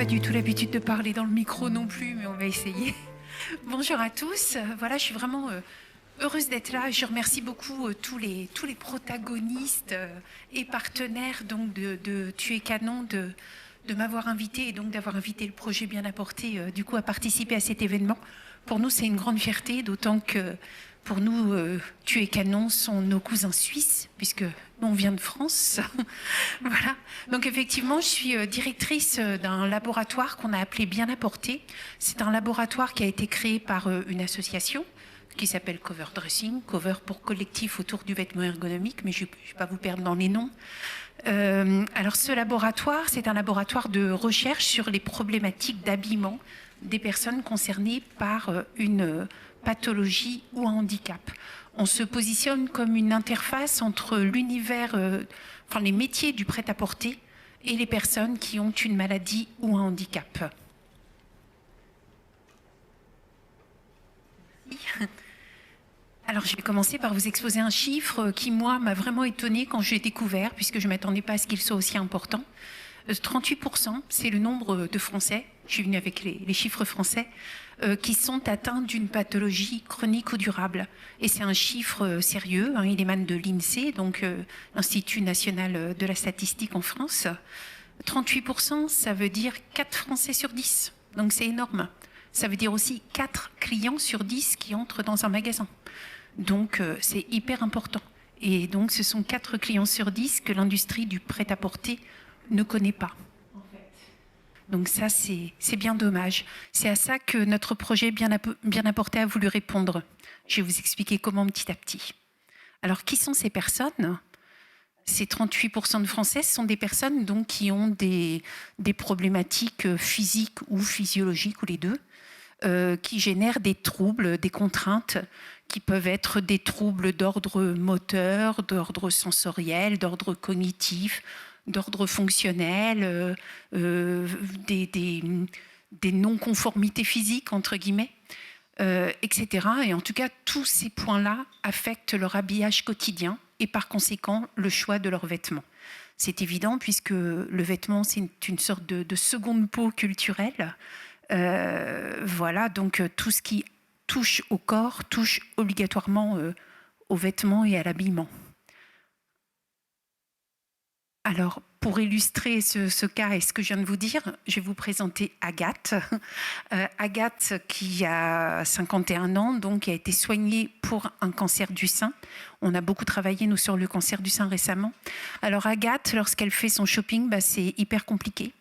pas du tout l'habitude de parler dans le micro non plus, mais on va essayer. Bonjour à tous. Voilà, je suis vraiment heureuse d'être là. Je remercie beaucoup tous les protagonistes et partenaires donc de Tu es canon de m'avoir invité et donc d'avoir invité le projet Bien Apporté du coup à participer à cet événement. Pour nous, c'est une grande fierté, d'autant que pour nous, Tu es canon sont nos cousins suisses, puisque nous, on vient de France. Voilà. Donc effectivement, je suis directrice d'un laboratoire qu'on a appelé Bien Apporté. C'est un laboratoire qui a été créé par une association qui s'appelle Cover Dressing, Cover pour collectif autour du vêtement ergonomique, mais je ne vais pas vous perdre dans les noms. Alors ce laboratoire, c'est un laboratoire de recherche sur les problématiques d'habillement des personnes concernées par une pathologie ou un handicap. On se positionne comme une interface entre l'univers, enfin les métiers du prêt-à-porter et les personnes qui ont une maladie ou un handicap. Alors, je vais commencer par vous exposer un chiffre qui, moi, m'a vraiment étonnée quand j'ai découvert, puisque je ne m'attendais pas à ce qu'il soit aussi important. 38%, c'est le nombre de Français, je suis venue avec les chiffres français, qui sont atteints d'une pathologie chronique ou durable. Et c'est un chiffre sérieux, hein, il émane de l'INSEE, donc l'Institut national de la statistique en France. 38%, ça veut dire 4 Français sur 10, donc c'est énorme. Ça veut dire aussi 4 clients sur 10 qui entrent dans un magasin. Donc c'est hyper important. Et donc ce sont 4 clients sur 10 que l'industrie du prêt-à-porter ne connaît pas. Donc ça, c'est bien dommage. C'est à ça que notre projet Bien Apporté a voulu répondre. Je vais vous expliquer comment petit à petit. Alors, qui sont ces personnes ? Ces 38% de Français sont des personnes donc, qui ont des problématiques physiques ou physiologiques, ou les deux, qui génèrent des troubles, des contraintes, qui peuvent être des troubles d'ordre moteur, d'ordre sensoriel, d'ordre cognitif, d'ordre fonctionnel, des non-conformités physiques, entre guillemets, etc. Et en tout cas, tous ces points-là affectent leur habillage quotidien et par conséquent le choix de leurs vêtements. C'est évident puisque le vêtement, c'est une sorte de seconde peau culturelle. Voilà, donc tout ce qui touche au corps touche obligatoirement aux vêtements et à l'habillement. Alors, pour illustrer ce cas et ce que je viens de vous dire, je vais vous présenter Agathe. Agathe qui a 51 ans, donc qui a été soignée pour un cancer du sein. On a beaucoup travaillé, nous, sur le cancer du sein récemment. Alors Agathe, lorsqu'elle fait son shopping, c'est hyper compliqué.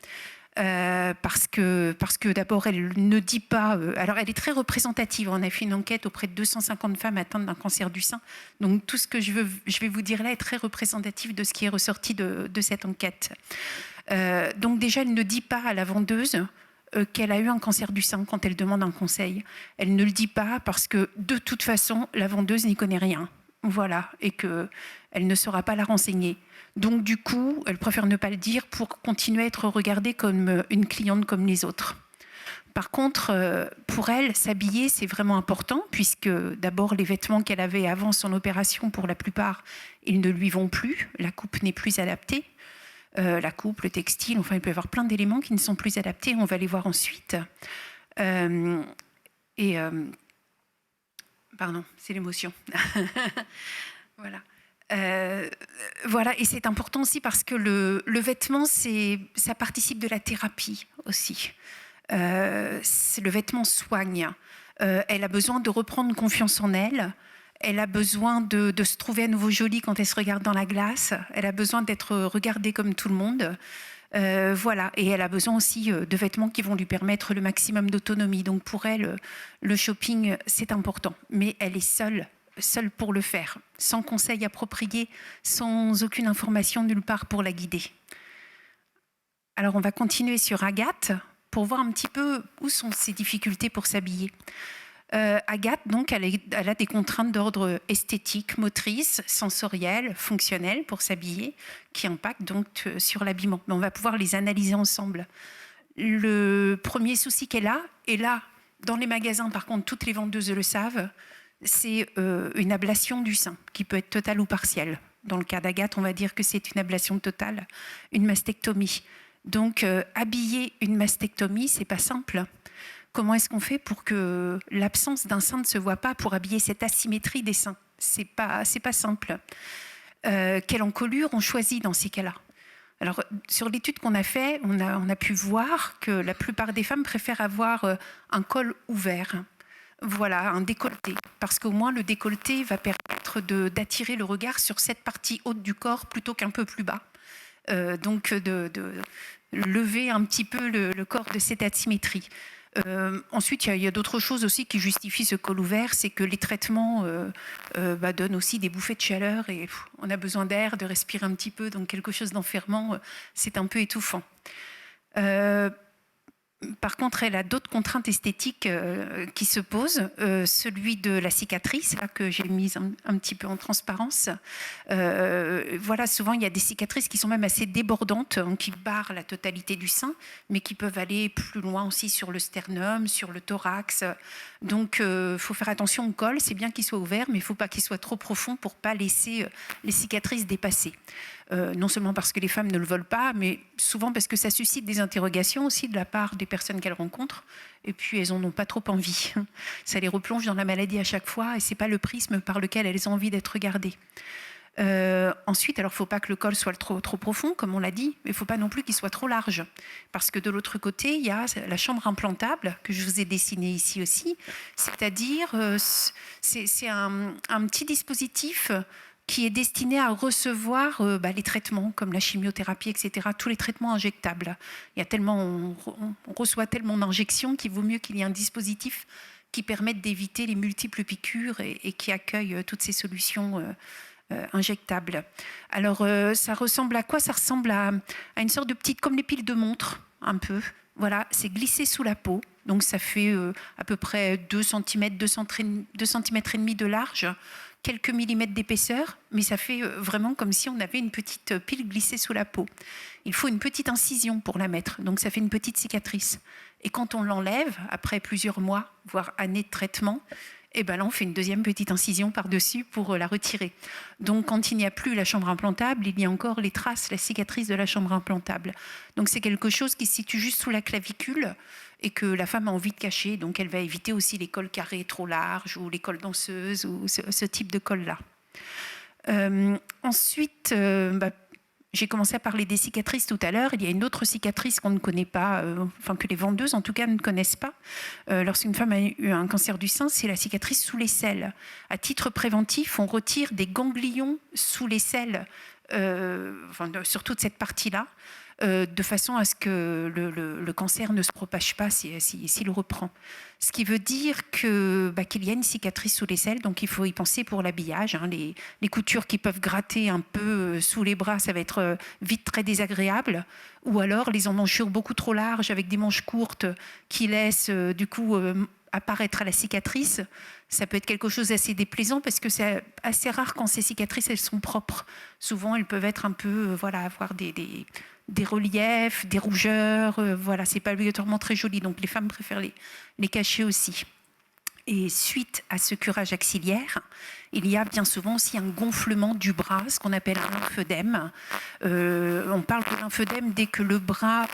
Parce que d'abord elle ne dit pas, alors elle est très représentative, on a fait une enquête auprès de 250 femmes atteintes d'un cancer du sein, donc tout ce que je vais vous dire là est très représentatif de ce qui est ressorti de cette enquête. Donc déjà elle ne dit pas à la vendeuse qu'elle a eu un cancer du sein quand elle demande un conseil. Elle ne le dit pas parce que de toute façon la vendeuse n'y connaît rien, voilà, et qu'elle ne saura pas la renseigner. Donc du coup, elle préfère ne pas le dire pour continuer à être regardée comme une cliente comme les autres. Par contre, pour elle, s'habiller, c'est vraiment important, puisque d'abord, les vêtements qu'elle avait avant son opération, pour la plupart, ils ne lui vont plus. La coupe n'est plus adaptée. La coupe, le textile, enfin, il peut y avoir plein d'éléments qui ne sont plus adaptés. On va les voir ensuite. Pardon, c'est l'émotion. Voilà. Voilà, et c'est important aussi parce que le vêtement, ça participe de la thérapie aussi. Le vêtement soigne. Elle a besoin de reprendre confiance en elle. Elle a besoin de se trouver à nouveau jolie quand elle se regarde dans la glace. Elle a besoin d'être regardée comme tout le monde. Voilà, et elle a besoin aussi de vêtements qui vont lui permettre le maximum d'autonomie. Donc pour elle, le shopping, c'est important. Mais elle est seule pour le faire, sans conseil approprié, sans aucune information nulle part pour la guider. Alors on va continuer sur Agathe pour voir un petit peu où sont ses difficultés pour s'habiller. Agathe, donc, elle a des contraintes d'ordre esthétique, motrice, sensorielle, fonctionnelle pour s'habiller, qui impactent donc sur l'habillement. Mais on va pouvoir les analyser ensemble. Le premier souci qu'elle a, et là, dans les magasins, par contre, toutes les vendeuses le savent, c'est une ablation du sein, qui peut être totale ou partielle. Dans le cas d'Agathe, on va dire que c'est une ablation totale, une mastectomie. Donc, habiller une mastectomie, c'est pas simple. Comment est-ce qu'on fait pour que l'absence d'un sein ne se voit pas, pour habiller cette asymétrie des seins? C'est pas simple. Quelle encolure on choisit dans ces cas-là? Alors, sur l'étude qu'on a fait, on a pu voir que la plupart des femmes préfèrent avoir un col ouvert. Voilà, un décolleté. Parce qu'au moins, le décolleté va permettre d'attirer le regard sur cette partie haute du corps plutôt qu'un peu plus bas. Donc, de lever un petit peu le corps de cette asymétrie. Ensuite, il y a d'autres choses aussi qui justifient ce col ouvert, c'est que les traitements donnent aussi des bouffées de chaleur et on a besoin d'air, de respirer un petit peu, donc quelque chose d'enfermant, c'est un peu étouffant. Par contre, elle a d'autres contraintes esthétiques qui se posent. Celui de la cicatrice, là, que j'ai mise un petit peu en transparence. Voilà, souvent, il y a des cicatrices qui sont même assez débordantes, qui barrent la totalité du sein, mais qui peuvent aller plus loin aussi sur le sternum, sur le thorax. Donc, il faut faire attention au col. C'est bien qu'il soit ouvert, mais il ne faut pas qu'il soit trop profond pour ne pas laisser les cicatrices dépasser. Non seulement parce que les femmes ne le veulent pas, mais souvent parce que ça suscite des interrogations aussi de la part des personnes qu'elles rencontrent, et puis elles n'en ont pas trop envie. Ça les replonge dans la maladie à chaque fois, et ce n'est pas le prisme par lequel elles ont envie d'être regardées. Ensuite, alors il ne faut pas que le col soit trop profond, comme on l'a dit, mais il ne faut pas non plus qu'il soit trop large, parce que de l'autre côté, il y a la chambre implantable, que je vous ai dessinée ici aussi, c'est-à-dire c'est un petit dispositif qui est destiné à recevoir les traitements comme la chimiothérapie, etc., tous les traitements injectables. On reçoit tellement d'injections qu'il vaut mieux qu'il y ait un dispositif qui permette d'éviter les multiples piqûres et qui accueille toutes ces solutions injectables. Alors, ça ressemble à quoi? Ça ressemble à une sorte de petite, comme les piles de montre, un peu. Voilà, c'est glissé sous la peau. Donc, ça fait à peu près 2 cm, 2 cm et demi de large, quelques millimètres d'épaisseur, mais ça fait vraiment comme si on avait une petite pile glissée sous la peau. Il faut une petite incision pour la mettre, donc ça fait une petite cicatrice. Et quand on l'enlève, après plusieurs mois, voire années de traitement, et ben là, on fait une deuxième petite incision par-dessus pour la retirer. Donc, quand il n'y a plus la chambre implantable, il y a encore les traces, la cicatrice de la chambre implantable. Donc, c'est quelque chose qui se situe juste sous la clavicule et que la femme a envie de cacher. Donc, elle va éviter aussi les cols carrés trop larges ou les cols danseuses ou ce type de col-là. Ensuite, j'ai commencé à parler des cicatrices tout à l'heure. Il y a une autre cicatrice qu'on ne connaît pas, que les vendeuses en tout cas ne connaissent pas. Lorsqu'une femme a eu un cancer du sein, c'est la cicatrice sous l'aisselle. À titre préventif, on retire des ganglions sous l'aisselle, sur toute cette partie-là, de façon à ce que le cancer ne se propage pas s'il reprend. Ce qui veut dire qu'il y a une cicatrice sous l'aisselle, donc il faut y penser pour l'habillage. Les coutures qui peuvent gratter un peu sous les bras, ça va être vite très désagréable. Ou alors les emmanchures beaucoup trop larges avec des manches courtes qui laissent apparaître à la cicatrice. Ça peut être quelque chose d'assez déplaisant parce que c'est assez rare quand ces cicatrices elles sont propres. Souvent elles peuvent être un peu avoir des reliefs, des rougeurs, c'est pas obligatoirement très joli, donc les femmes préfèrent les cacher aussi. Et suite à ce curage axillaire, il y a bien souvent aussi un gonflement du bras, ce qu'on appelle un lymphœdème. On parle de lymphœdème dès que le bras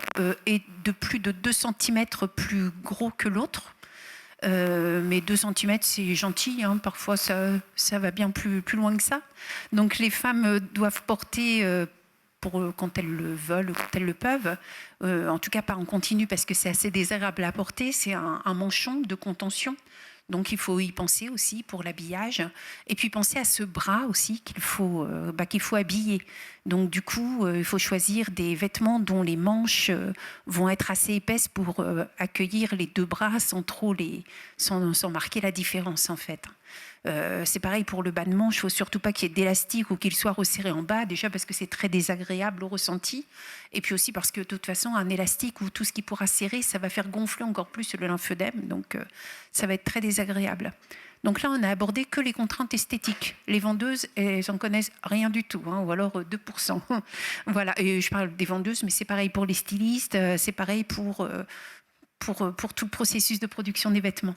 est de plus de 2 cm plus gros que l'autre. Mais 2 cm, c'est gentil, parfois ça va bien plus loin que ça. Donc les femmes doivent porter... quand elles le veulent ou quand elles le peuvent, en tout cas pas en continu parce que c'est assez désagréable à porter, c'est un manchon de contention. Donc il faut y penser aussi pour l'habillage. Et puis penser à ce bras aussi qu'il faut habiller. Donc du coup, il faut choisir des vêtements dont les manches vont être assez épaisses pour accueillir les 2 bras sans marquer la différence en fait. C'est pareil pour le bas de manche, il ne faut surtout pas qu'il y ait d'élastique ou qu'il soit resserré en bas, déjà parce que c'est très désagréable au ressenti, et puis aussi parce que de toute façon un élastique ou tout ce qui pourra serrer, ça va faire gonfler encore plus le lymphœdème, donc ça va être très désagréable. Donc là on a abordé que les contraintes esthétiques. Les vendeuses, elles n'en connaissent rien du tout, ou alors 2%. Voilà, et je parle des vendeuses, mais c'est pareil pour les stylistes, c'est pareil pour tout le processus de production des vêtements.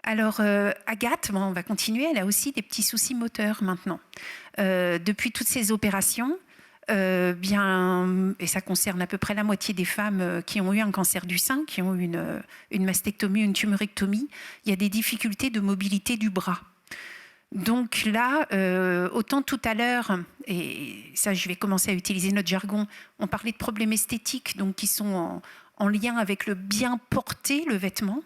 Alors, Agathe, on va continuer, elle a aussi des petits soucis moteurs maintenant. Depuis toutes ces opérations, Et ça concerne à peu près la moitié des femmes qui ont eu un cancer du sein, qui ont eu une mastectomie, une tumorectomie, il y a des difficultés de mobilité du bras. Donc là, autant tout à l'heure, et ça je vais commencer à utiliser notre jargon, on parlait de problèmes esthétiques donc qui sont en lien avec le bien porter le vêtement.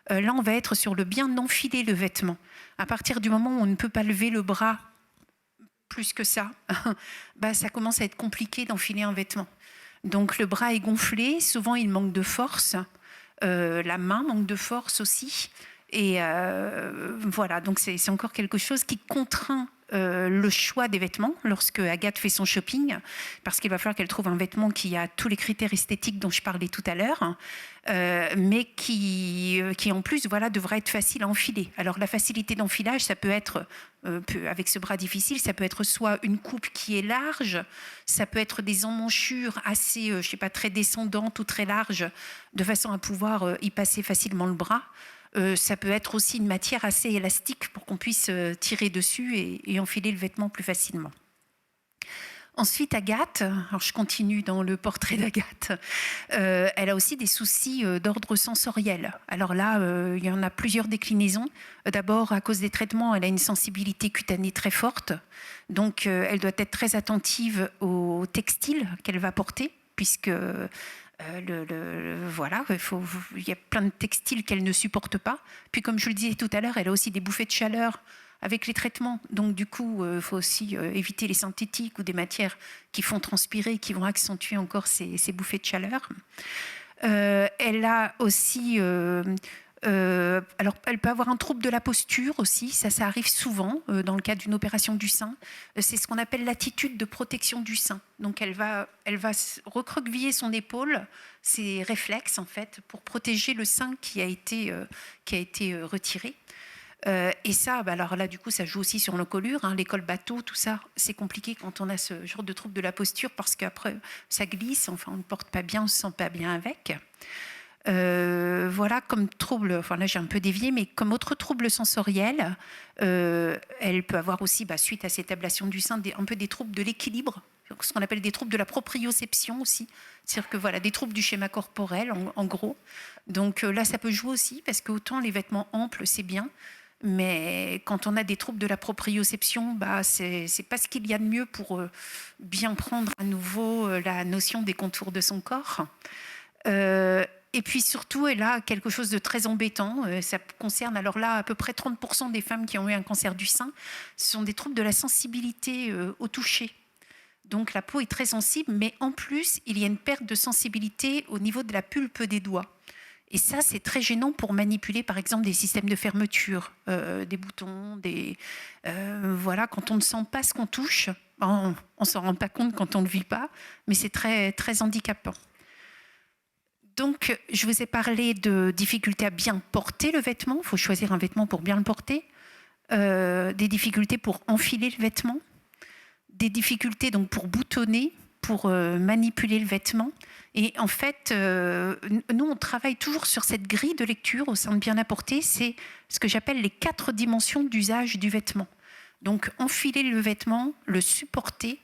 Là, on va être sur le bien enfiler le vêtement. À partir du moment où on ne peut pas lever le bras plus que ça, ça commence à être compliqué d'enfiler un vêtement. Donc le bras est gonflé, souvent il manque de force, la main manque de force aussi. Et voilà, donc c'est encore quelque chose qui contraint le choix des vêtements lorsque Agathe fait son shopping, parce qu'il va falloir qu'elle trouve un vêtement qui a tous les critères esthétiques dont je parlais tout à l'heure, mais qui en plus devra être facile à enfiler. Alors la facilité d'enfilage, ça peut être, avec ce bras difficile, ça peut être soit une coupe qui est large, ça peut être des emmanchures assez, très descendantes ou très larges, de façon à pouvoir y passer facilement le bras. Ça peut être aussi une matière assez élastique pour qu'on puisse tirer dessus et enfiler le vêtement plus facilement. Ensuite, Agathe, alors je continue dans le portrait d'Agathe, elle a aussi des soucis d'ordre sensoriel. Alors là, il y en a plusieurs déclinaisons. D'abord, à cause des traitements, elle a une sensibilité cutanée très forte. Donc, elle doit être très attentive au textile qu'elle va porter, puisque il y a plein de textiles qu'elle ne supporte pas. Puis comme je le disais tout à l'heure, elle a aussi des bouffées de chaleur avec les traitements. Donc du coup, il faut aussi éviter les synthétiques ou des matières qui font transpirer, qui vont accentuer encore ces bouffées de chaleur. Elle a aussi... alors, elle peut avoir un trouble de la posture aussi, ça arrive souvent dans le cadre d'une opération du sein. C'est ce qu'on appelle l'attitude de protection du sein. Donc, elle va recroqueviller son épaule, ses réflexes en fait, pour protéger le sein qui a été retiré. Et ça, alors là, du coup, ça joue aussi sur l'encolure, les cols bateaux, tout ça. C'est compliqué quand on a ce genre de trouble de la posture parce qu'après, ça glisse, enfin, on ne porte pas bien, on ne se sent pas bien avec. Voilà, comme trouble, enfin là j'ai un peu dévié, mais comme autre trouble sensoriel, elle peut avoir aussi, suite à cette ablation du sein, un peu des troubles de l'équilibre, ce qu'on appelle des troubles de la proprioception aussi, c'est-à-dire que voilà, des troubles du schéma corporel en gros. Donc là ça peut jouer aussi, parce qu'autant les vêtements amples c'est bien, mais quand on a des troubles de la proprioception, c'est pas ce qu'il y a de mieux pour bien prendre à nouveau la notion des contours de son corps. Et puis surtout, elle a quelque chose de très embêtant. Ça concerne alors là à peu près 30% des femmes qui ont eu un cancer du sein. Ce sont des troubles de la sensibilité au toucher. Donc la peau est très sensible, mais en plus, il y a une perte de sensibilité au niveau de la pulpe des doigts. Et ça, c'est très gênant pour manipuler, par exemple, des systèmes de fermeture, des boutons, voilà, quand on ne sent pas ce qu'on touche, on ne s'en rend pas compte quand on ne le vit pas, mais c'est très, très handicapant. Donc, je vous ai parlé de difficultés à bien porter le vêtement. Il faut choisir un vêtement pour bien le porter. Des difficultés pour enfiler le vêtement. Des difficultés donc pour boutonner, pour manipuler le vêtement. Et en fait, nous, on travaille toujours sur cette grille de lecture au sein de Bien à porter. C'est ce que j'appelle les 4 dimensions d'usage du vêtement. Donc, enfiler le vêtement, le supporter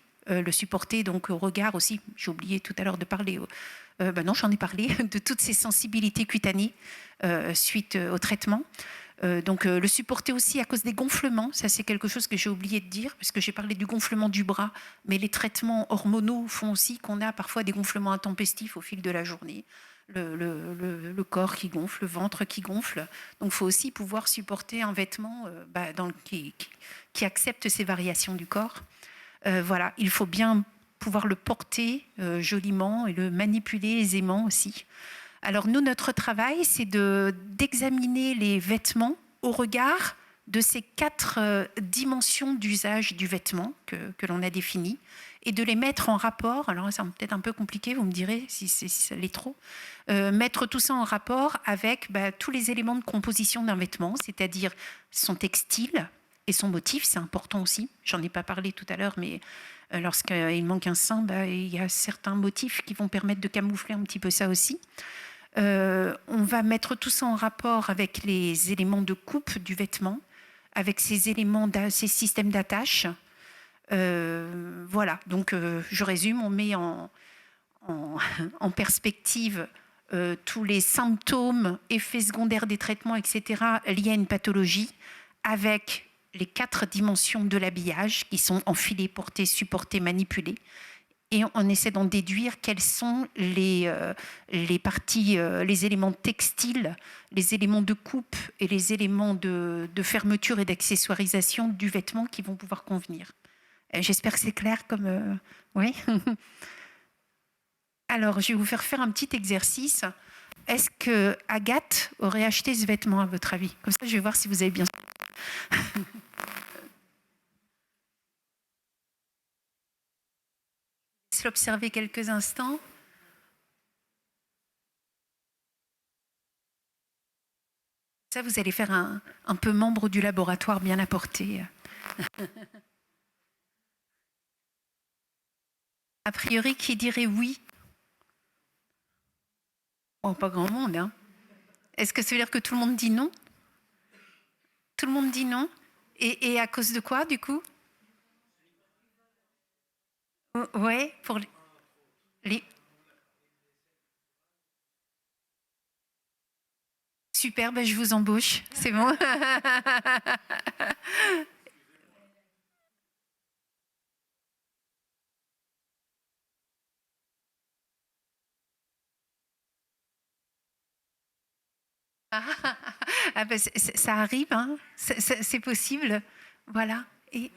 donc au regard aussi. J'ai oublié tout à l'heure de parler... non, j'en ai parlé, de toutes ces sensibilités cutanées suite au traitement. Donc le supporter aussi à cause des gonflements, ça c'est quelque chose que j'ai oublié de dire, parce que j'ai parlé du gonflement du bras, mais les traitements hormonaux font aussi qu'on a parfois des gonflements intempestifs au fil de la journée. Le corps qui gonfle, le ventre qui gonfle. Donc il faut aussi pouvoir supporter un vêtement qui accepte ces variations du corps. Voilà, il faut bien pouvoir le porter joliment et le manipuler aisément aussi. Alors nous, notre travail, c'est d'examiner les vêtements au regard de ces 4 dimensions d'usage du vêtement que l'on a définies et de les mettre en rapport. Alors c'est peut-être un peu compliqué, vous me direz si ça l'est trop. Mettre tout ça en rapport avec tous les éléments de composition d'un vêtement, c'est-à-dire son textile et son motif, c'est important aussi. J'en ai pas parlé tout à l'heure, mais lorsqu'il manque un sein, il y a certains motifs qui vont permettre de camoufler un petit peu ça aussi. On va mettre tout ça en rapport avec les éléments de coupe du vêtement, avec ces éléments, ces systèmes d'attache, Voilà, donc je résume, on met en perspective tous les symptômes, effets secondaires des traitements, etc., liés à une pathologie, avec les 4 dimensions de l'habillage qui sont enfilées, portées, supportées, manipulées. Et on essaie d'en déduire quels sont les parties, les éléments textiles, les éléments de coupe et les éléments de fermeture et d'accessoirisation du vêtement qui vont pouvoir convenir. J'espère que c'est clair comme... Oui. Alors, je vais vous faire un petit exercice. Est-ce que Agathe aurait acheté ce vêtement, à votre avis? Comme ça, je vais voir si vous avez bien... Laisse l'observer quelques instants. Ça, vous allez faire un peu membre du laboratoire bien apporté. A priori, qui dirait oui? Oh, pas grand monde, hein. Est-ce que ça veut dire que tout le monde dit non? Tout le monde dit non? Et à cause de quoi, du coup? Ouais, pour les... Super, ben je vous embauche, c'est bon. Ah ben ça arrive, hein. C'est possible. Voilà. Et...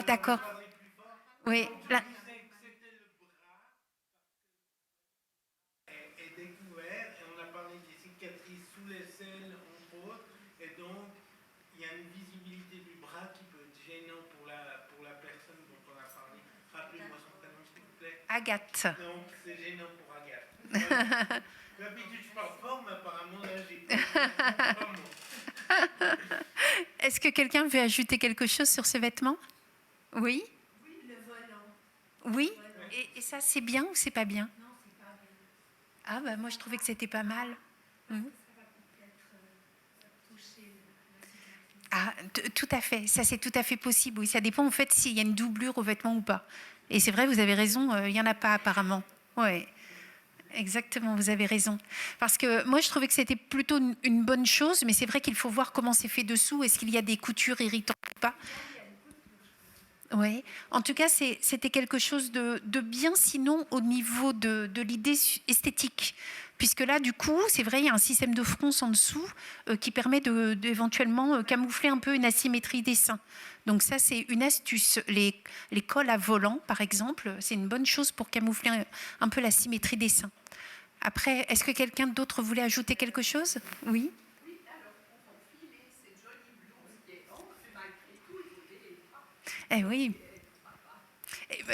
d'accord. Oui. Là... est découvert et on a parlé des cicatrices sous les selles, entre autres, et donc il y a une visibilité du bras qui peut être gênant pour la personne dont on a parlé. Rappelez-moi son prénom, s'il vous plaît. Agathe. Donc c'est gênant pour Agathe. D'habitude je parle fort, mais apparemment là j'ai pas mot. Est-ce que quelqu'un veut ajouter quelque chose sur ce vêtement? Oui. Oui, le volant. Oui. Et ça, c'est bien ou c'est pas bien? Non, c'est pas bien. Ah bah moi je trouvais que c'était pas mal. Ça va peut-être toucher Ah, tout à fait. Ça c'est tout à fait possible. Oui, ça dépend en fait s'il y a une doublure au vêtement ou pas. Et c'est vrai, vous avez raison. Il y en a pas apparemment. Ouais. Exactement, vous avez raison. Parce que moi, je trouvais que c'était plutôt une bonne chose, mais c'est vrai qu'il faut voir comment c'est fait dessous. Est-ce qu'il y a des coutures irritantes ou pas? Oui. En tout cas, c'était quelque chose de bien, sinon au niveau de l'idée esthétique. Puisque là, du coup, c'est vrai, il y a un système de fronce en dessous qui permet d'éventuellement camoufler un peu une asymétrie des seins. Donc ça, c'est une astuce. Les cols à volant, par exemple, c'est une bonne chose pour camoufler un peu la symétrie des seins. Après, est-ce que quelqu'un d'autre voulait ajouter quelque chose? Oui. Oui, alors pour enfiler cette jolie blouse qui est haute, malgré tout, il faut des bras. Eh oui.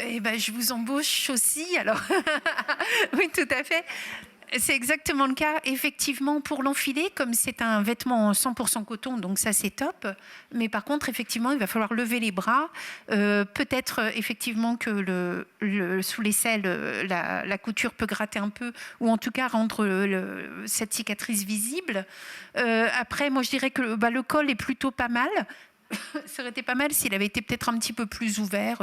Eh ben, je vous embauche aussi, alors. Oui, tout à fait. C'est exactement le cas, effectivement, pour l'enfiler, comme c'est un vêtement 100% coton, donc ça c'est top. Mais par contre, effectivement, il va falloir lever les bras. Peut-être effectivement que sous l'aisselle, la couture peut gratter un peu, ou en tout cas rendre cette cicatrice visible. Après, moi je dirais que le col est plutôt pas mal. Ça aurait été pas mal s'il avait été peut-être un petit peu plus ouvert,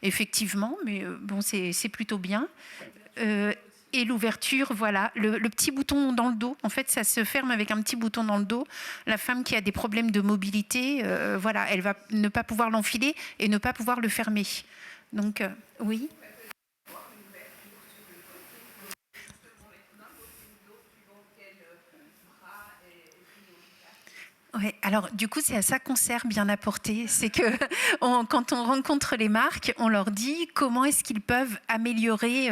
effectivement, mais bon, c'est plutôt bien. Et l'ouverture, voilà, le petit bouton dans le dos. En fait, ça se ferme avec un petit bouton dans le dos. La femme qui a des problèmes de mobilité, voilà, elle va ne pas pouvoir l'enfiler et ne pas pouvoir le fermer. Donc, oui. Ouais, alors du coup, c'est à ça qu'on sert bien apporté. C'est que quand on rencontre les marques, on leur dit comment est-ce qu'ils peuvent améliorer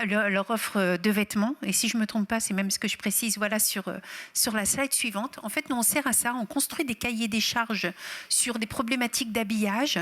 leur offre de vêtements. Et si je ne me trompe pas, c'est même ce que je précise voilà, sur la slide suivante. En fait, nous, on sert à ça. On construit des cahiers des charges sur des problématiques d'habillage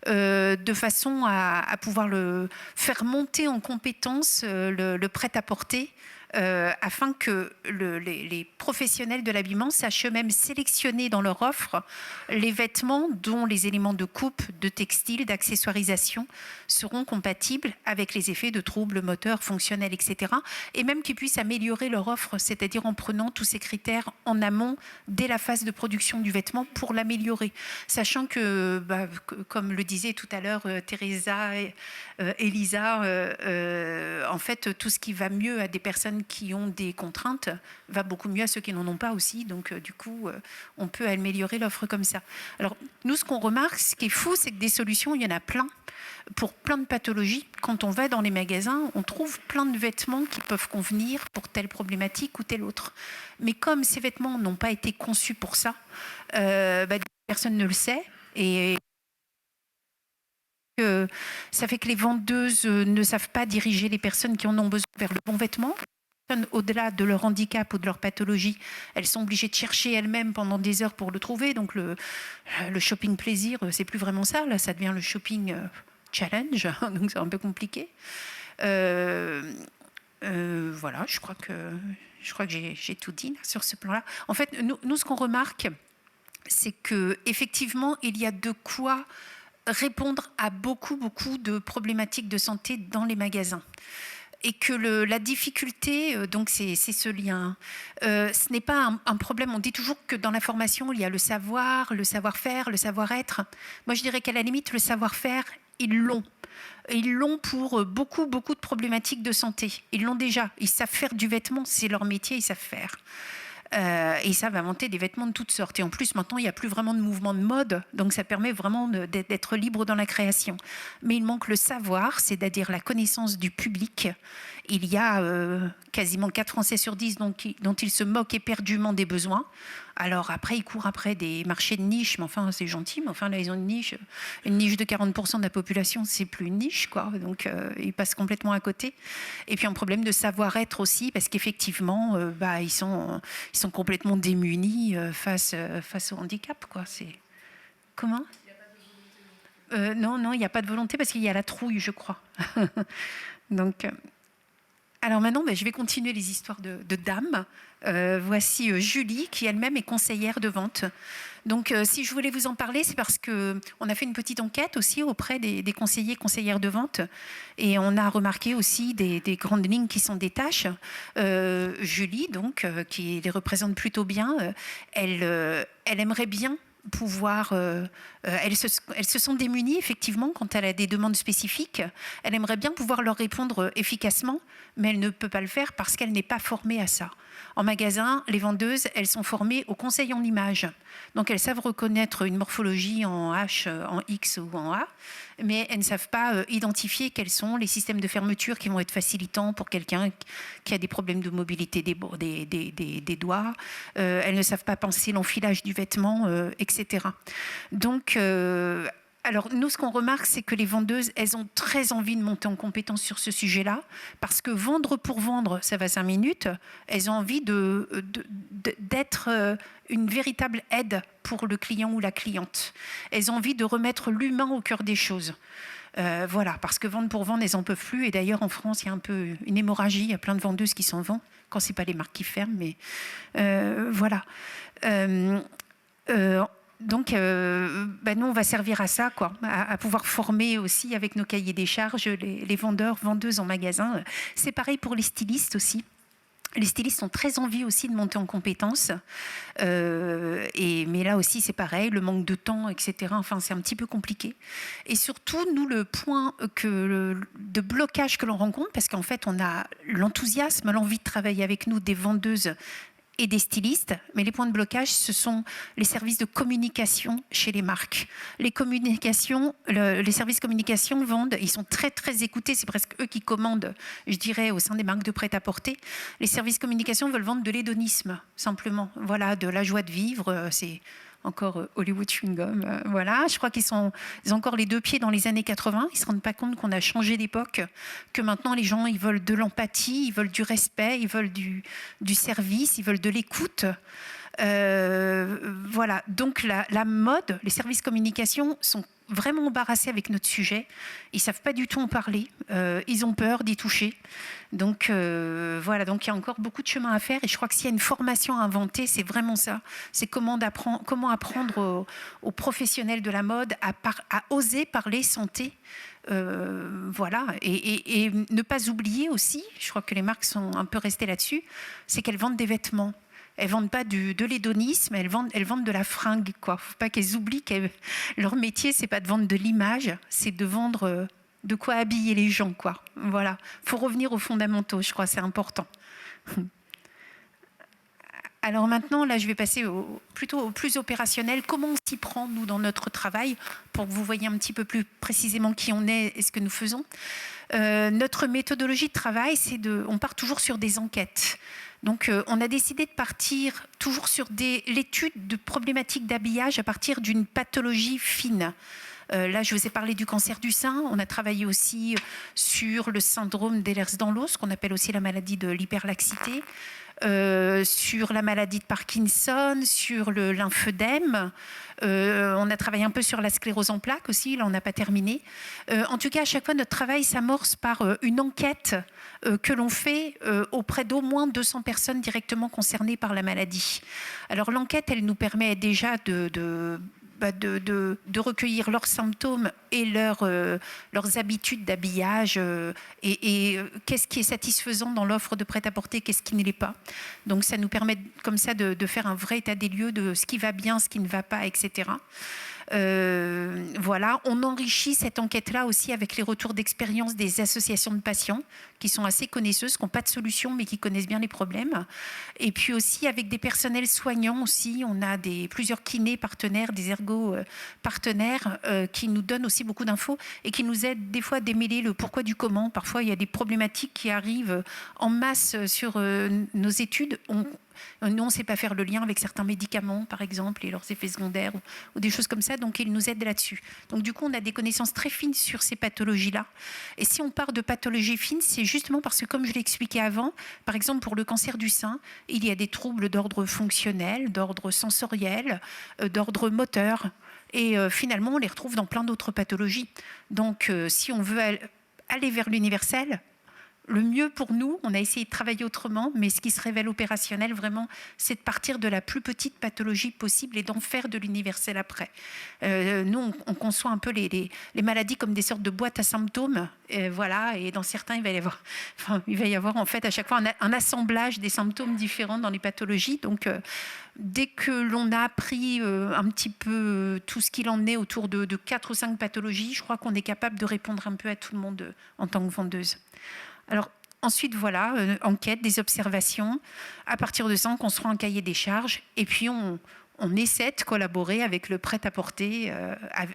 de façon à pouvoir le faire monter en compétence, le prêt-à-porter afin que les professionnels de l'habillement sachent eux-mêmes sélectionner dans leur offre les vêtements dont les éléments de coupe, de textile, d'accessoirisation seront compatibles avec les effets de troubles moteurs, fonctionnels, etc. Et même qu'ils puissent améliorer leur offre, c'est-à-dire en prenant tous ces critères en amont dès la phase de production du vêtement pour l'améliorer. Sachant que, comme le disait tout à l'heure Teresa, Elisa, en fait, tout ce qui va mieux à des personnes qui ont des contraintes va beaucoup mieux à ceux qui n'en ont pas aussi. Donc, du coup, on peut améliorer l'offre comme ça. Alors, nous, ce qu'on remarque, ce qui est fou, c'est que des solutions, il y en a plein. Pour plein de pathologies, quand on va dans les magasins, on trouve plein de vêtements qui peuvent convenir pour telle problématique ou telle autre. Mais comme ces vêtements n'ont pas été conçus pour ça, personne ne le sait. Et ça fait que les vendeuses ne savent pas diriger les personnes qui en ont besoin vers le bon vêtement. Au-delà de leur handicap ou de leur pathologie, elles sont obligées de chercher elles-mêmes pendant des heures pour le trouver. Donc le shopping plaisir, c'est plus vraiment ça. Là, ça devient le shopping challenge. Donc c'est un peu compliqué. Voilà, je crois que j'ai tout dit là, sur ce plan-là. En fait, nous, ce qu'on remarque, c'est que effectivement, il y a de quoi répondre à beaucoup de problématiques de santé dans les magasins. Et que la difficulté, donc c'est ce lien, ce n'est pas un problème. On dit toujours que dans la formation, il y a le savoir, le savoir-faire, le savoir-être. Moi, je dirais qu'à la limite, le savoir-faire, ils l'ont. Ils l'ont pour beaucoup de problématiques de santé. Ils l'ont déjà. Ils savent faire du vêtement, c'est leur métier, ils savent faire. Et ils savent inventer des vêtements de toutes sortes. Et en plus, maintenant, il n'y a plus vraiment de mouvement de mode, donc ça permet vraiment d'être libre dans la création. Mais il manque le savoir, c'est-à-dire la connaissance du public. Il y a quasiment 4 Français sur 10 dont ils se moquent éperdument des besoins. Alors après, ils courent après des marchés de niche, mais enfin, c'est gentil, mais enfin, là, ils ont une niche de 40% de la population, c'est plus une niche, quoi. Donc, ils passent complètement à côté. Et puis, un problème de savoir-être aussi, parce qu'effectivement, ils sont complètement démunis face au handicap, quoi. C'est... Comment ? Non, il n'y a pas de volonté, parce qu'il y a la trouille, je crois. Donc... Alors maintenant, je vais continuer les histoires de dames. Voici Julie, qui elle-même est conseillère de vente. Donc, si je voulais vous en parler, c'est parce qu'on a fait une petite enquête aussi auprès des conseillers et conseillères de vente. Et on a remarqué aussi des grandes lignes qui sont des tâches. Julie, donc, qui les représente plutôt bien, elle aimerait bien pouvoir... elles se sont démunies, effectivement, quand elle a des demandes spécifiques. Elle aimerait bien pouvoir leur répondre efficacement, mais elle ne peut pas le faire parce qu'elle n'est pas formée à ça. En magasin, les vendeuses, elles sont formées au conseil en image. Donc, elles savent reconnaître une morphologie en H, en X ou en A, mais elles ne savent pas identifier quels sont les systèmes de fermeture qui vont être facilitants pour quelqu'un qui a des problèmes de mobilité des doigts. Elles ne savent pas penser l'enfilage du vêtement, etc. Donc, alors, nous, ce qu'on remarque, c'est que les vendeuses, elles ont très envie de monter en compétence sur ce sujet-là, parce que vendre pour vendre, ça va 5 minutes. Elles ont envie d'être une véritable aide pour le client ou la cliente. Elles ont envie de remettre l'humain au cœur des choses. Voilà, parce que vendre pour vendre, elles n'en peuvent plus. Et d'ailleurs, en France, il y a un peu une hémorragie. Il y a plein de vendeuses qui s'en vont, quand ce n'est pas les marques qui ferment. Mais voilà. Donc, nous, on va servir à ça, quoi, à pouvoir former aussi avec nos cahiers des charges les vendeurs, vendeuses en magasin. C'est pareil pour les stylistes aussi. Les stylistes ont très envie aussi de monter en compétences. Mais là aussi, c'est pareil, le manque de temps, etc. Enfin, c'est un petit peu compliqué. Et surtout, nous, le point de blocage que l'on rencontre, parce qu'en fait, on a l'enthousiasme, l'envie de travailler avec nous des vendeuses et des stylistes, mais les points de blocage, ce sont les services de communication chez les marques. Les services communication vendent, ils sont très très écoutés, c'est presque eux qui commandent, je dirais, au sein des marques de prêt-à-porter. Les services communication veulent vendre de l'hédonisme, simplement, voilà, de la joie de vivre, c'est encore Hollywood Chewing Gum, voilà. Je crois ils ont encore les 2 pieds dans les années 80. Ils ne se rendent pas compte qu'on a changé d'époque, que maintenant les gens, ils veulent de l'empathie, ils veulent du respect, ils veulent du service, ils veulent de l'écoute. Voilà. Donc la mode, les services communication sont vraiment embarrassés avec notre sujet. Ils ne savent pas du tout en parler. Ils ont peur d'y toucher. Donc voilà, donc il y a encore beaucoup de chemin à faire. Et je crois que s'il y a une formation à inventer, c'est vraiment ça. C'est comment apprendre aux professionnels de la mode à oser parler santé. Voilà, et ne pas oublier aussi, je crois que les marques sont un peu restées là-dessus, c'est qu'elles vendent des vêtements. Elles vendent pas de l'hédonisme, elles vendent de la fringue, quoi. Faut pas qu'elles oublient que leur métier, c'est pas de vendre de l'image, c'est de vendre de quoi habiller les gens, quoi. Voilà. Faut revenir aux fondamentaux, je crois, c'est important. Alors maintenant, là, je vais passer plutôt au plus opérationnel. Comment on s'y prend, nous, dans notre travail, pour que vous voyez un petit peu plus précisément qui on est et ce que nous faisons. Notre méthodologie de travail, on part toujours sur des enquêtes. Donc, on a décidé de partir toujours sur l'étude de problématiques d'habillage à partir d'une pathologie fine. Là, je vous ai parlé du cancer du sein. On a travaillé aussi sur le syndrome d'Ehlers-Danlos, qu'on appelle aussi la maladie de l'hyperlaxité, sur la maladie de Parkinson, sur le lymphœdème. On a travaillé un peu sur la sclérose en plaques aussi, là on n'a pas terminé. En tout cas, à chaque fois, notre travail s'amorce par une enquête que l'on fait auprès d'au moins 200 personnes directement concernées par la maladie. Alors l'enquête, elle nous permet déjà de recueillir leurs symptômes et leurs habitudes d'habillage et qu'est-ce qui est satisfaisant dans l'offre de prêt-à-porter, qu'est-ce qui ne l'est pas. Donc ça nous permet comme ça de faire un vrai état des lieux de ce qui va bien, ce qui ne va pas, etc. Voilà, on enrichit cette enquête-là aussi avec les retours d'expérience des associations de patients qui sont assez connaisseuses, qui n'ont pas de solution mais qui connaissent bien les problèmes. Et puis aussi avec des personnels soignants aussi, on a plusieurs kinés partenaires, des ergos partenaires qui nous donnent aussi beaucoup d'infos et qui nous aident des fois à démêler le pourquoi du comment. Parfois il y a des problématiques qui arrivent en masse sur nos études. Nous, on ne sait pas faire le lien avec certains médicaments, par exemple, et leurs effets secondaires, ou des choses comme ça, donc ils nous aident là-dessus. Donc du coup, on a des connaissances très fines sur ces pathologies-là. Et si on part de pathologies fines, c'est justement parce que, comme je l'ai expliqué avant, par exemple, pour le cancer du sein, il y a des troubles d'ordre fonctionnel, d'ordre sensoriel, d'ordre moteur, et finalement, on les retrouve dans plein d'autres pathologies. Donc, si on veut aller vers l'universel, le mieux pour nous, on a essayé de travailler autrement, mais ce qui se révèle opérationnel vraiment, c'est de partir de la plus petite pathologie possible et d'en faire de l'universel après. Nous, on conçoit un peu les maladies comme des sortes de boîtes à symptômes, voilà, et dans certains, il va y avoir en fait à chaque fois un assemblage des symptômes différents dans les pathologies. Donc, dès que l'on a appris un petit peu tout ce qu'il en est autour de 4 ou 5 pathologies, je crois qu'on est capable de répondre un peu à tout le monde en tant que vendeuse. Alors, ensuite, voilà, enquête, des observations. À partir de ça, on construit un cahier des charges. Et puis, on essaie de collaborer avec le prêt-à-porter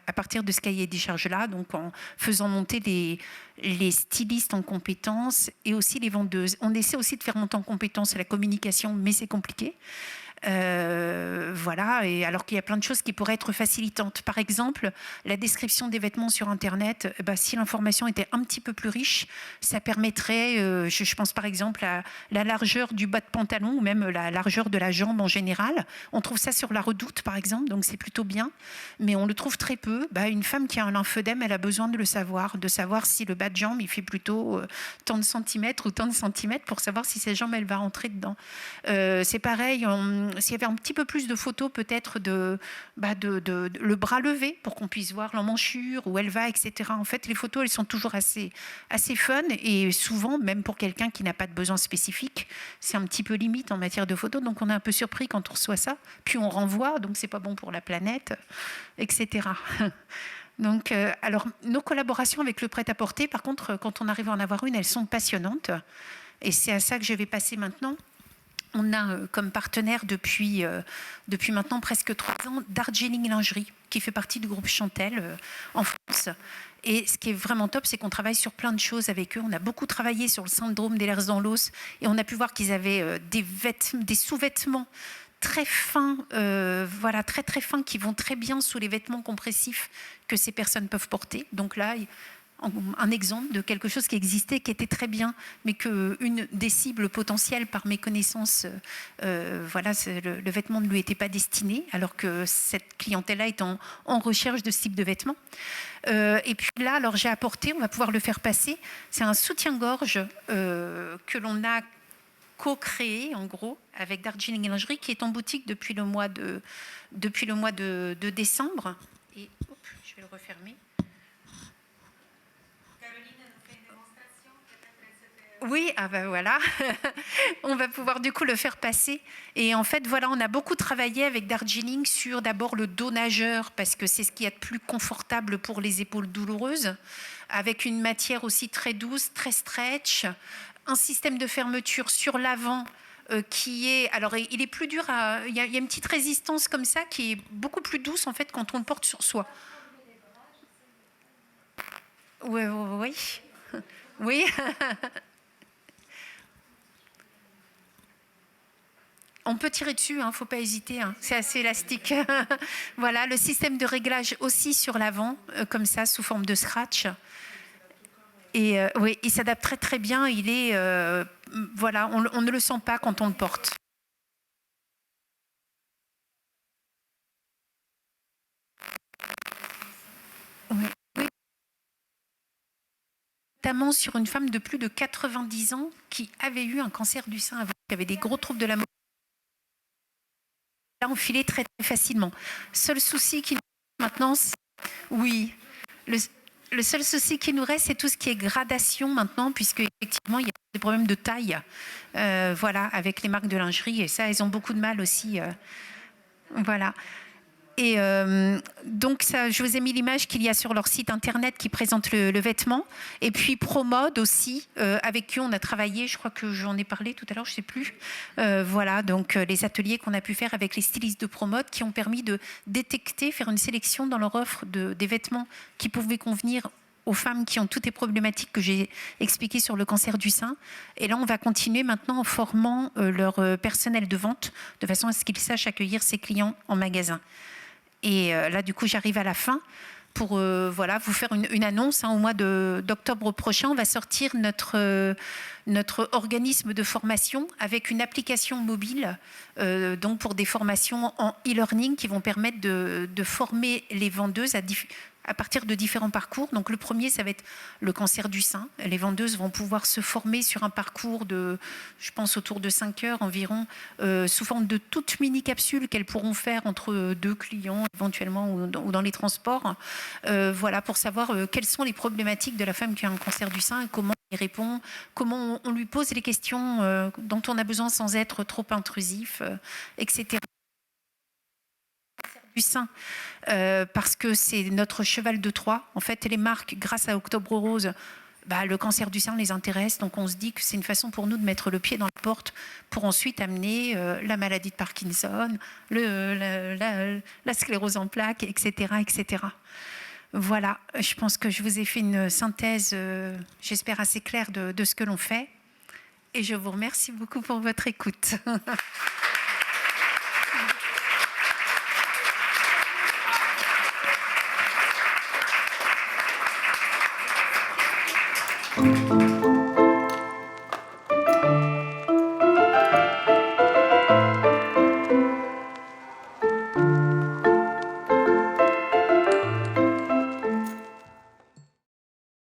à partir de ce cahier des charges-là, donc en faisant monter les stylistes en compétences et aussi les vendeuses. On essaie aussi de faire monter en compétences la communication, mais c'est compliqué. Voilà, et alors qu'il y a plein de choses qui pourraient être facilitantes. Par exemple, la description des vêtements sur Internet, si l'information était un petit peu plus riche, ça permettrait, je pense par exemple à la largeur du bas de pantalon ou même la largeur de la jambe en général. On trouve ça sur La Redoute, par exemple, donc c'est plutôt bien, mais on le trouve très peu. Une femme qui a un lymphœdème, elle a besoin de le savoir, si le bas de jambe, il fait plutôt tant de centimètres ou tant de centimètres pour savoir si sa jambe, elle va rentrer dedans. C'est pareil, s'il y avait un petit peu plus de photos peut-être de le bras levé pour qu'on puisse voir l'emmanchure, où elle va, etc. En fait, les photos, elles sont toujours assez fun et souvent, même pour quelqu'un qui n'a pas de besoin spécifique, c'est un petit peu limite en matière de photos. Donc, on est un peu surpris quand on reçoit ça. Puis, on renvoie, donc c'est pas bon pour la planète, etc. Donc, alors, nos collaborations avec le prêt-à-porter, par contre, quand on arrive à en avoir une, elles sont passionnantes. Et c'est à ça que je vais passer maintenant. On a comme partenaire depuis maintenant presque 3 ans Darjeeling Lingerie, qui fait partie du groupe Chantel en France. Et ce qui est vraiment top, c'est qu'on travaille sur plein de choses avec eux. On a beaucoup travaillé sur le syndrome d'Ehlers-Danlos et on a pu voir qu'ils avaient des sous-vêtements très fins, très très fins, qui vont très bien sous les vêtements compressifs que ces personnes peuvent porter. Donc là, un exemple de quelque chose qui existait, qui était très bien, mais qu'une des cibles potentielles par mes connaissances, voilà, le vêtement ne lui était pas destiné, alors que cette clientèle-là est en recherche de ce type de vêtements. Et puis là, alors j'ai apporté, on va pouvoir le faire passer, c'est un soutien-gorge que l'on a co-créé, en gros, avec Darjeeling Lingerie, qui est en boutique depuis le mois de décembre. Et hop, je vais le refermer. Oui, ah ben voilà, on va pouvoir du coup le faire passer. Et en fait, voilà, on a beaucoup travaillé avec Darjeeling sur d'abord le dos nageur, parce que c'est ce qui est le plus confortable pour les épaules douloureuses, avec une matière aussi très douce, très stretch, un système de fermeture sur l'avant qui est... Alors, il est plus dur à... Il y a une petite résistance comme ça qui est beaucoup plus douce en fait quand on le porte sur soi. Oui, oui, oui. On peut tirer dessus, hein, faut pas hésiter, hein, c'est assez élastique. Voilà, le système de réglage aussi sur l'avant, comme ça, sous forme de scratch. Et oui, il s'adapte très très bien. Il est, voilà, on ne le sent pas quand on le porte. Oui. Notamment sur une femme de plus de 90 ans qui avait eu un cancer du sein avant, qui avait des gros troubles de la mobilité. Là, on filait très, très facilement. Seul souci qui maintenant, oui, le seul souci qui nous reste, c'est tout ce qui est gradation maintenant, puisque effectivement, il y a des problèmes de taille, voilà, avec les marques de lingerie, et ça, elles ont beaucoup de mal aussi, voilà. Et donc, ça, je vous ai mis l'image qu'il y a sur leur site internet qui présente le vêtement. Et puis ProMode aussi, avec qui on a travaillé, je crois que j'en ai parlé tout à l'heure, je ne sais plus. Voilà, donc les ateliers qu'on a pu faire avec les stylistes de ProMode qui ont permis de détecter, faire une sélection dans leur offre des vêtements qui pouvaient convenir aux femmes qui ont toutes les problématiques que j'ai expliquées sur le cancer du sein. Et là, on va continuer maintenant en formant leur personnel de vente de façon à ce qu'ils sachent accueillir ses clients en magasin. Et là, du coup, j'arrive à la fin pour voilà, vous faire une annonce. Hein, au mois d'octobre prochain, on va sortir notre organisme de formation avec une application mobile donc pour des formations en e-learning qui vont permettre de former les vendeuses à partir de différents parcours. Donc le premier, ça va être le cancer du sein. Les vendeuses vont pouvoir se former sur un parcours de, je pense, autour de 5 heures environ, sous forme de toutes mini-capsules qu'elles pourront faire entre 2 clients, éventuellement, ou dans les transports. Voilà, pour savoir quelles sont les problématiques de la femme qui a un cancer du sein et comment on y répond, comment on lui pose les questions dont on a besoin sans être trop intrusif, etc. Du sein, parce que c'est notre cheval de Troie. En fait, les marques, grâce à Octobre Rose, le cancer du sein les intéresse. Donc, on se dit que c'est une façon pour nous de mettre le pied dans la porte pour ensuite amener la maladie de Parkinson, la sclérose en plaques, etc., etc. Voilà, je pense que je vous ai fait une synthèse, j'espère assez claire de ce que l'on fait. Et je vous remercie beaucoup pour votre écoute.